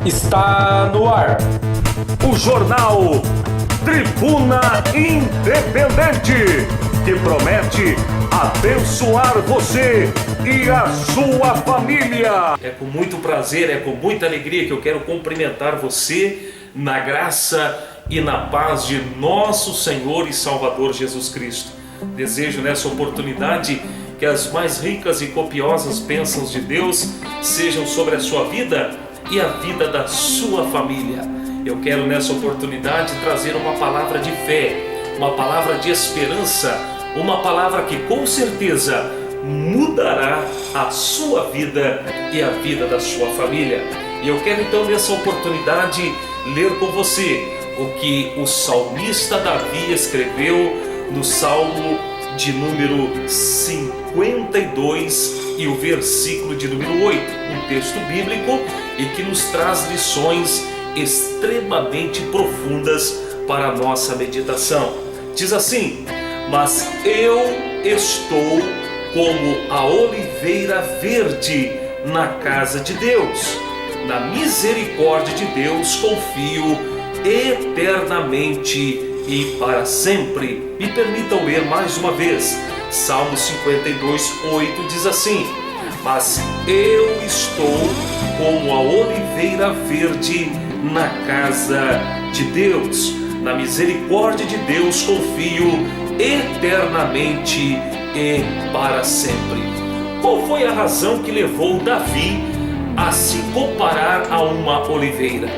Está no ar o jornal Tribuna Independente, que promete abençoar você e a sua família. É com muito prazer, é com muita alegria que eu quero cumprimentar você na graça e na paz de nosso Senhor e Salvador Jesus Cristo. Desejo nessa oportunidade que as mais ricas e copiosas bênçãos de Deus sejam sobre a sua vida e a vida da sua família. Eu quero nessa oportunidade trazer uma palavra de fé, uma palavra de esperança, uma palavra que com certeza mudará a sua vida e a vida da sua família. E eu quero então nessa oportunidade ler com você o que o salmista Davi escreveu no Salmo de número 52 e o versículo de número 8, um texto bíblico e que nos traz lições extremamente profundas para a nossa meditação. Diz assim: mas eu estou como a oliveira verde na casa de Deus, na misericórdia de Deus confio eternamente e para sempre. Me permitam ler mais uma vez. Salmo 52, 8 diz assim: mas eu estou como a oliveira verde na casa de Deus, na misericórdia de Deus confio eternamente e para sempre. Qual foi a razão que levou Davi a se comparar a uma oliveira?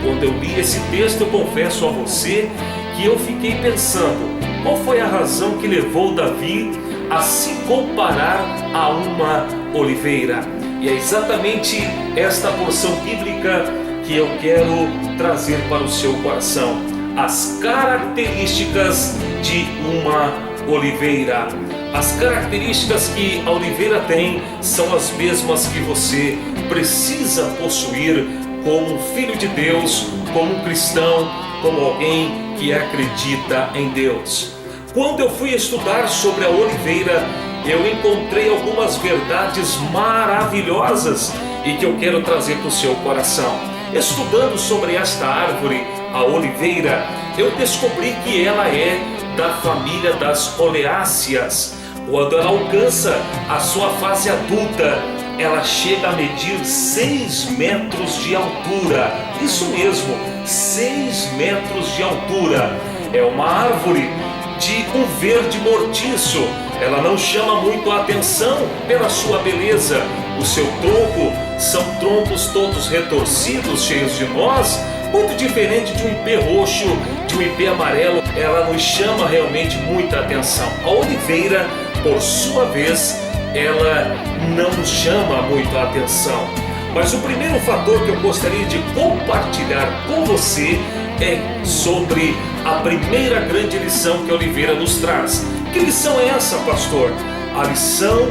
Quando eu li esse texto, eu confesso a você que eu fiquei pensando, qual foi a razão que levou Davi a se comparar a uma oliveira? E é exatamente esta porção bíblica que eu quero trazer para o seu coração. As características de uma oliveira. As características que a oliveira tem são as mesmas que você precisa possuir como um filho de Deus, como um cristão, como alguém que acredita em Deus. Quando eu fui estudar sobre a oliveira, eu encontrei algumas verdades maravilhosas e que eu quero trazer para o seu coração. Estudando sobre esta árvore, a oliveira, eu descobri que ela é da família das oleáceas. Quando ela alcança a sua fase adulta, ela chega a medir 6 metros de altura. Isso mesmo, 6 metros de altura. É uma árvore de um verde mortiço. Ela não chama muito a atenção pela sua beleza. O seu tronco são troncos todos retorcidos, cheios de nós, muito diferente de um ipê roxo, de um ipê amarelo. Ela nos chama realmente muita atenção. A oliveira, por sua vez, ela não nos chama muito a atenção. Mas o primeiro fator que eu gostaria de compartilhar com você é sobre a primeira grande lição que a oliveira nos traz. Que lição é essa, pastor? A lição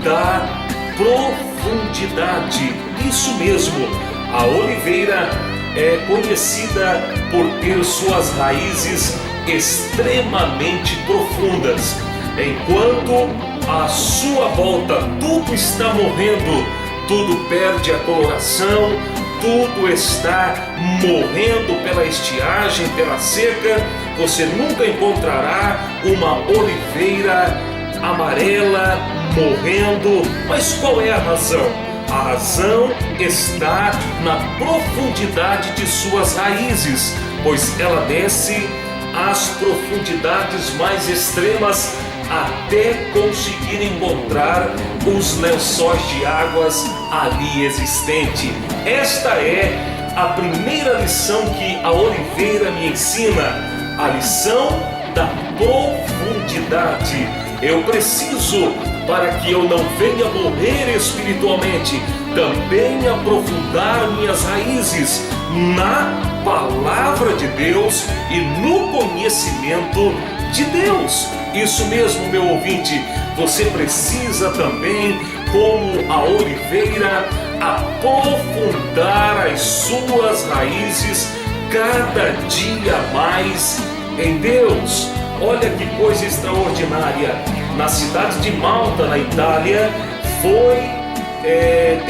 da profundidade. Isso mesmo, a oliveira é conhecida por ter suas raízes extremamente profundas. Enquanto à sua volta tudo está morrendo, tudo perde a coloração, tudo está morrendo pela estiagem, pela seca, você nunca encontrará uma oliveira amarela morrendo. Mas qual é a razão? A razão está na profundidade de suas raízes, pois ela desce às profundidades mais extremas até conseguir encontrar os lençóis de águas ali existentes. Esta é a primeira lição que a oliveira me ensina, a lição da profundidade. Eu preciso, para que eu não venha morrer espiritualmente, também aprofundar minhas raízes na palavra de Deus e no conhecimento de Deus. Isso mesmo, meu ouvinte, você precisa também, como a oliveira, aprofundar as suas raízes cada dia mais em Deus. Olha que coisa extraordinária! Na cidade de Malta, na Itália, foi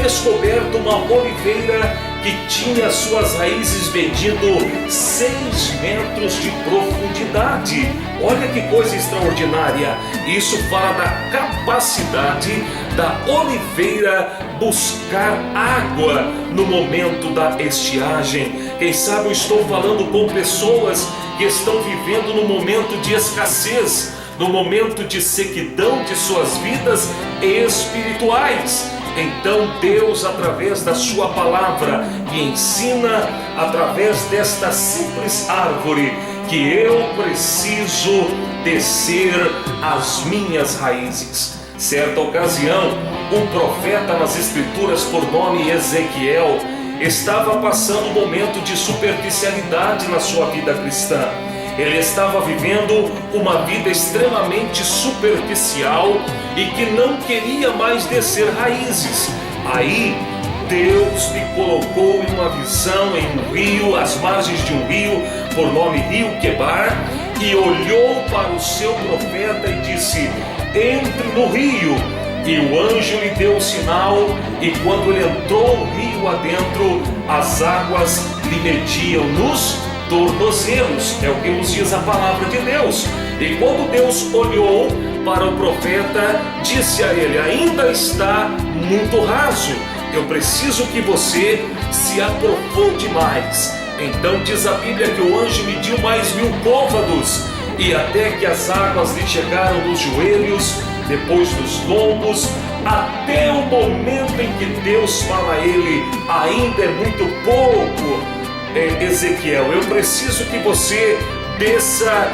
descoberta uma oliveira que tinha suas raízes medindo 6 metros de profundidade. Olha que coisa extraordinária! Isso fala da capacidade da oliveira buscar água no momento da estiagem. Quem sabe eu estou falando com pessoas que estão vivendo no momento de escassez, no momento de sequidão de suas vidas espirituais. Então Deus, através da sua palavra, me ensina através desta simples árvore que eu preciso descer as minhas raízes. Certa ocasião, um profeta nas escrituras por nome Ezequiel estava passando um momento de superficialidade na sua vida cristã. Ele estava vivendo uma vida extremamente superficial e que não queria mais descer raízes. Aí Deus lhe colocou em uma visão em um rio, às margens de um rio, por nome Rio Quebar, e olhou para o seu profeta e disse: entre no rio. E o anjo lhe deu o sinal, e quando ele entrou no rio adentro, as águas lhe mediam nos tornozelos. É o que nos diz a palavra de Deus. E quando Deus olhou para o profeta, disse a ele: ainda está muito raso, eu preciso que você se aprofunde mais. Então diz a Bíblia que o anjo mediu mais 1000 côvados, e até que as águas lhe chegaram nos joelhos, depois dos lombos, até o momento em que Deus fala a ele: ainda é muito pouco, Ezequiel, eu preciso que você desça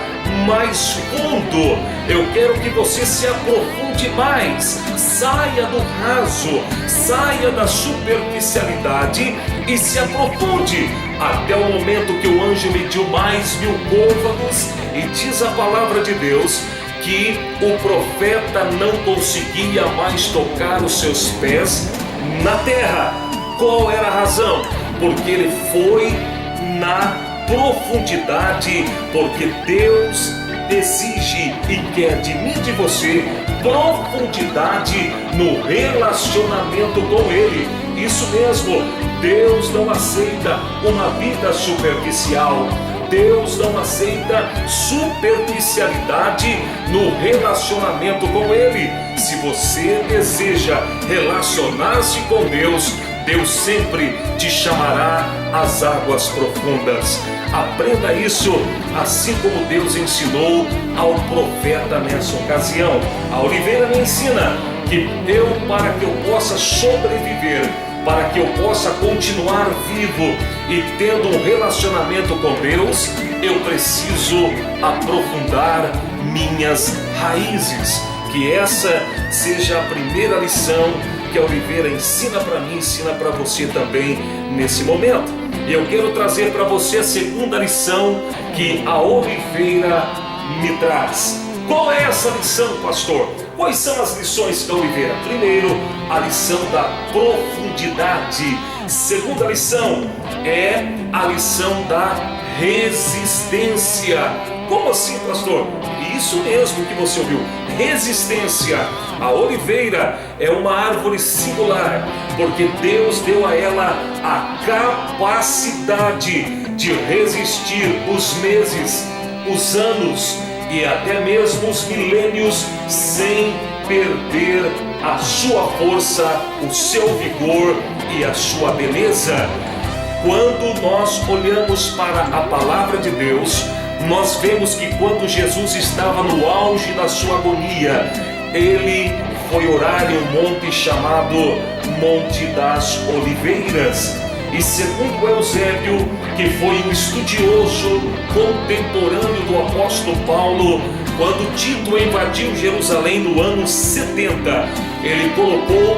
mais fundo, eu quero que você se aprofunde mais, saia do raso, saia da superficialidade e se aprofunde, até o momento que o anjo mediu mais 1000 côvados, e diz a palavra de Deus que o profeta não conseguia mais tocar os seus pés na terra. Qual era a razão? Porque ele foi na profundidade, porque Deus exige e quer de mim e de você profundidade no relacionamento com Ele. Isso mesmo, Deus não aceita uma vida superficial. Deus não aceita superficialidade no relacionamento com Ele. Se você deseja relacionar-se com Deus, Deus sempre te chamará às águas profundas. Aprenda isso, assim como Deus ensinou ao profeta nessa ocasião. A oliveira me ensina que para que eu possa sobreviver, para que eu possa continuar vivo e tendo um relacionamento com Deus, eu preciso aprofundar minhas raízes. Que essa seja a primeira lição que a oliveira ensina para mim, ensina para você também nesse momento. E eu quero trazer para você a segunda lição que a oliveira me traz. Qual é essa lição, pastor? Quais são as lições da oliveira? Primeiro, a lição da profundidade. Segunda lição é a lição da resistência. Como assim, pastor? Isso mesmo que você ouviu, resistência. A oliveira é uma árvore singular, porque Deus deu a ela a capacidade de resistir os meses, os anos e até mesmo os milênios sem perder a sua força, o seu vigor e a sua beleza. Quando nós olhamos para a palavra de Deus, nós vemos que quando Jesus estava no auge da sua agonia, ele foi orar em um monte chamado Monte das Oliveiras. E segundo Eusébio, que foi um estudioso contemporâneo do apóstolo Paulo, quando Tito invadiu Jerusalém no ano 70, ele colocou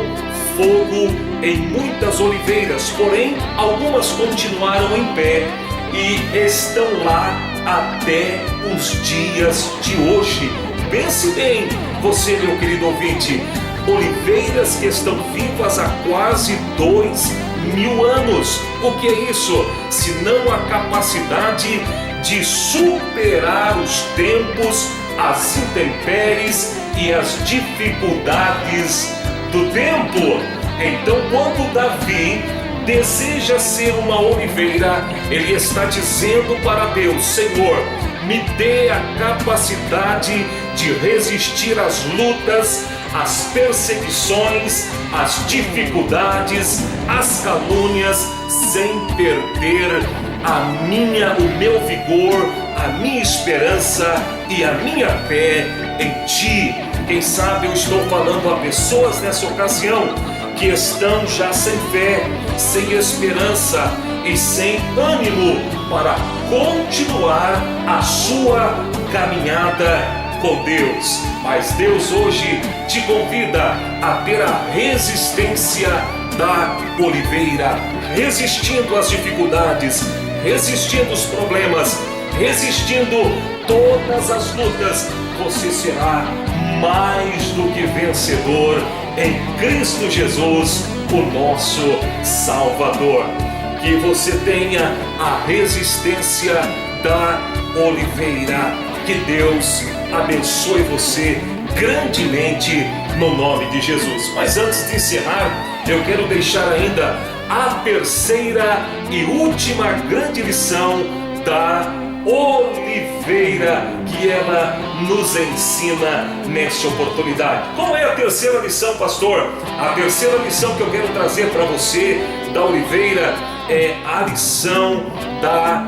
fogo em muitas oliveiras, porém algumas continuaram em pé e estão lá até os dias de hoje. Pense bem, você, meu querido ouvinte, oliveiras que estão vivas há quase 2000 anos. O que é isso? Se não a capacidade de superar os tempos, as intempéries e as dificuldades do tempo. Então, quando Davi deseja ser uma oliveira, ele está dizendo para Deus: Senhor, me dê a capacidade de resistir às lutas, às perseguições, às dificuldades, às calúnias, sem perder o meu vigor, a minha esperança e a minha fé em Ti. Quem sabe eu estou falando a pessoas nessa ocasião que estão já sem fé, sem esperança e sem ânimo para continuar a sua caminhada com Deus. Mas Deus hoje te convida a ter a resistência da oliveira, resistindo às dificuldades, resistindo os problemas, resistindo todas as lutas. Você será mais do que vencedor em Cristo Jesus, o nosso Salvador. Que você tenha a resistência da oliveira. Que Deus abençoe você grandemente no nome de Jesus. Mas antes de encerrar, eu quero deixar ainda a terceira e última grande lição da oliveira que ela nos ensina nesta oportunidade. Qual é a terceira lição, pastor? A terceira lição que eu quero trazer para você da oliveira é a lição da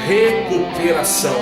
recuperação.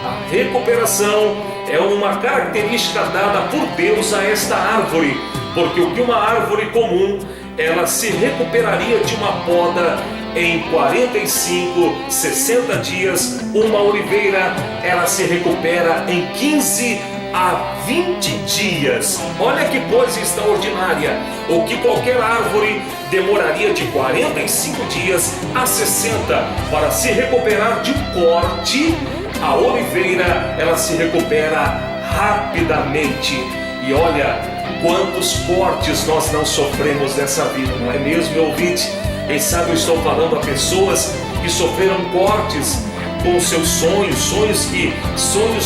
A recuperação é uma característica dada por Deus a esta árvore, porque o que uma árvore comum, ela se recuperaria de uma poda em 45, 60 dias, uma oliveira, ela se recupera em 15 a 20 dias. Olha que coisa extraordinária! O que qualquer árvore demoraria de 45 dias a 60 para se recuperar de corte, a oliveira, ela se recupera rapidamente. E olha quantos cortes nós não sofremos nessa vida, não é mesmo, meu ouvinte? Quem sabe eu estou falando a pessoas que sofreram cortes com seus sonhos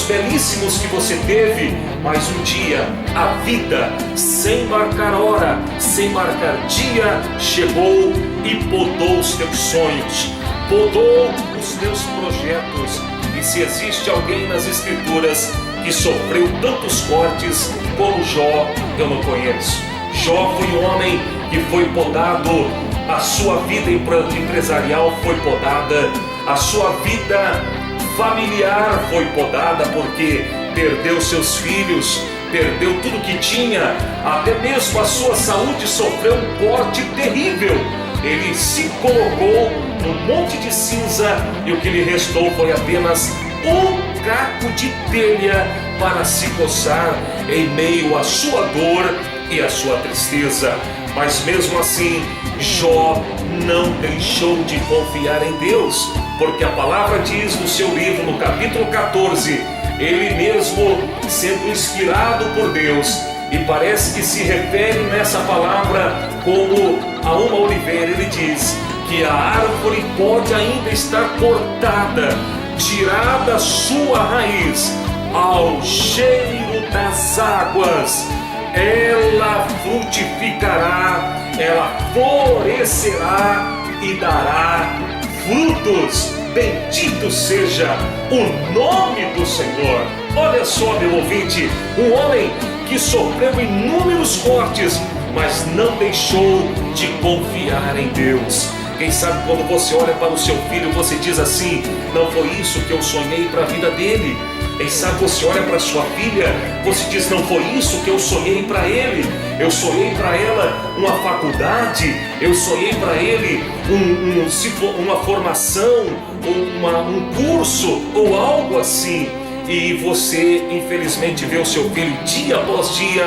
belíssimos que você teve, mas um dia a vida, sem marcar hora, sem marcar dia, chegou e podou os teus sonhos, podou os teus projetos. E se existe alguém nas Escrituras que sofreu tantos cortes como Jó, eu não conheço. Jó foi um homem que foi podado, a sua vida empresarial foi podada, a sua vida familiar foi podada, porque perdeu seus filhos, perdeu tudo que tinha, até mesmo a sua saúde sofreu um corte terrível. Ele se colocou num monte de cinza e o que lhe restou foi apenas um caco de telha para se coçar em meio à sua dor e à sua tristeza. Mas mesmo assim, Jó não deixou de confiar em Deus, porque a palavra diz no seu livro, no capítulo 14, ele mesmo sendo inspirado por Deus, e parece que se refere nessa palavra como a uma oliveira, ele diz que a árvore pode ainda estar cortada, tirada a sua raiz, ao cheiro das águas, ela frutificará, ela florescerá e dará frutos. Bendito seja o nome do Senhor. Olha só, meu ouvinte, um homem que sofreu inúmeros cortes, mas não deixou de confiar em Deus. Quem sabe quando você olha para o seu filho, você diz assim: não foi isso que eu sonhei para a vida dele. Quem sabe você olha para sua filha, você diz: não foi isso que eu sonhei para ele. Eu sonhei para ela uma faculdade, eu sonhei para ele uma formação, um curso ou algo assim. E você infelizmente vê o seu filho dia após dia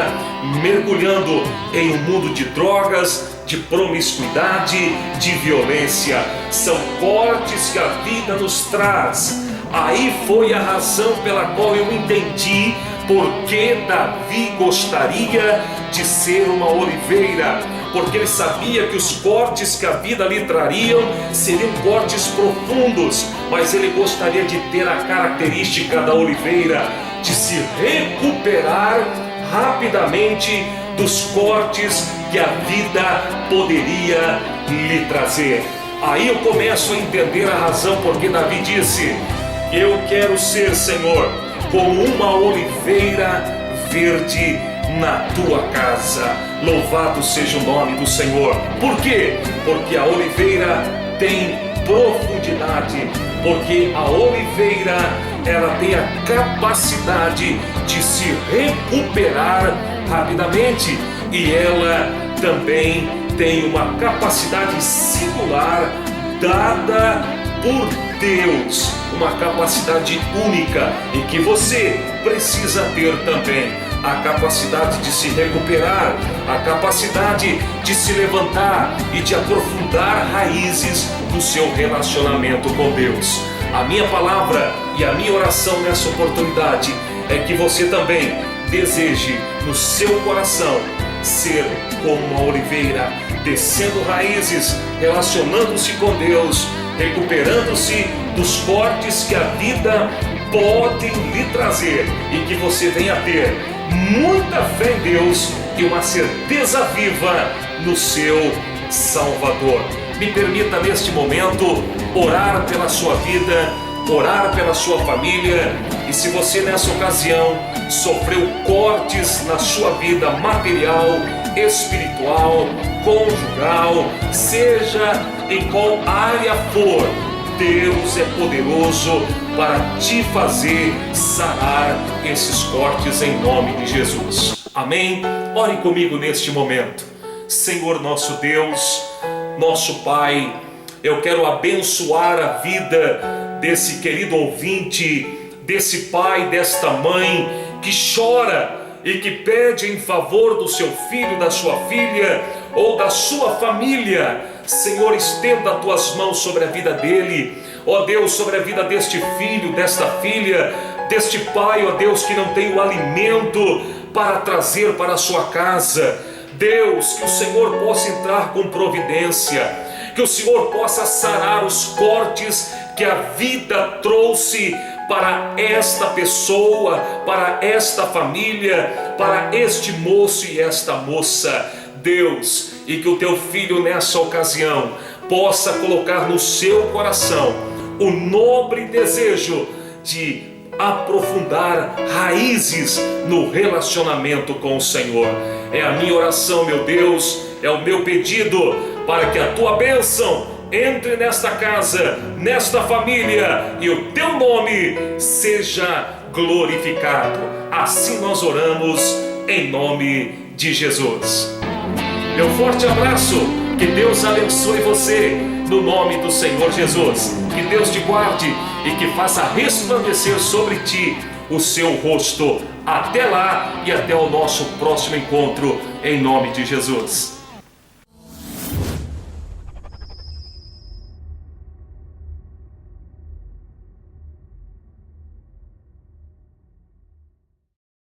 mergulhando em um mundo de drogas, de promiscuidade, de violência. São cortes que a vida nos traz. Aí foi a razão pela qual eu entendi por que Davi gostaria de ser uma oliveira, porque ele sabia que os cortes que a vida lhe trariam seriam cortes profundos, mas ele gostaria de ter a característica da oliveira, de se recuperar rapidamente dos cortes que a vida poderia lhe trazer. Aí eu começo a entender a razão porque Davi disse: eu quero ser, Senhor, como uma oliveira verde na tua casa. Louvado seja o nome do Senhor. Por quê? Porque a oliveira tem profundidade, porque a oliveira ela tem a capacidade de se recuperar rapidamente, e ela também tem uma capacidade singular dada por Deus, uma capacidade única e que você precisa ter também: a capacidade de se recuperar, a capacidade de se levantar e de aprofundar raízes do seu relacionamento com Deus. A minha palavra e a minha oração nessa oportunidade é que você também deseje no seu coração ser como uma oliveira, descendo raízes, relacionando-se com Deus, recuperando-se dos cortes que a vida pode lhe trazer, e que você venha ter muita fé em Deus e uma certeza viva no seu Salvador. Me permita neste momento orar pela sua vida, orar pela sua família, e se você nessa ocasião sofreu cortes na sua vida material, espiritual, conjugal, seja em qual área for, Deus é poderoso para te fazer sarar esses cortes em nome de Jesus. Amém? Ore comigo neste momento. Senhor nosso Deus, nosso Pai, eu quero abençoar a vida desse querido ouvinte, desse pai, desta mãe que chora e que pede em favor do seu filho, da sua filha ou da sua família. Senhor, estenda as tuas mãos sobre a vida dele, ó Deus, sobre a vida deste filho, desta filha, deste pai, ó Deus, que não tem o alimento para trazer para a sua casa. Deus, que o Senhor possa entrar com providência, que o Senhor possa sarar os cortes que a vida trouxe para esta pessoa, para esta família, para este moço e esta moça. Deus, e que o teu filho nessa ocasião possa colocar no seu coração o nobre desejo de aprofundar raízes no relacionamento com o Senhor. É a minha oração, meu Deus, é o meu pedido para que a tua bênção entre nesta casa, nesta família, e o teu nome seja glorificado. Assim nós oramos em nome de Jesus. Meu forte abraço, que Deus abençoe você no nome do Senhor Jesus. Que Deus te guarde e que faça resplandecer sobre ti o seu rosto. Até lá e até o nosso próximo encontro em nome de Jesus.